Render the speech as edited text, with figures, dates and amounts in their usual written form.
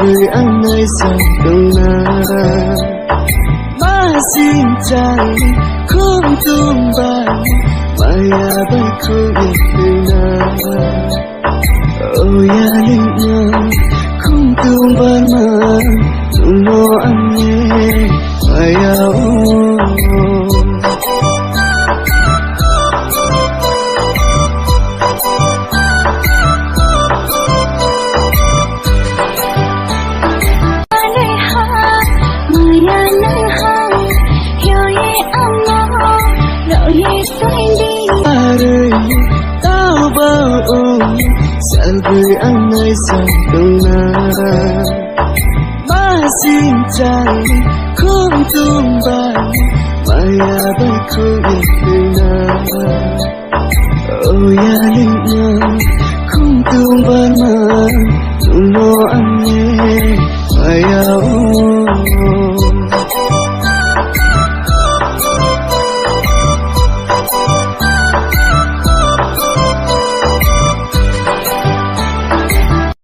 Gửi anh nơi sông đông na má xin chàng không tung bay maya bay không yên na ôi ya linh nhang không tung bay mà tung mô anh nhé maya gửi anh nơi sông đông na má xin chàng không tung bay maya bay không yên na ôi ya linh nhang không tung bay mà tung mô anh nhé maya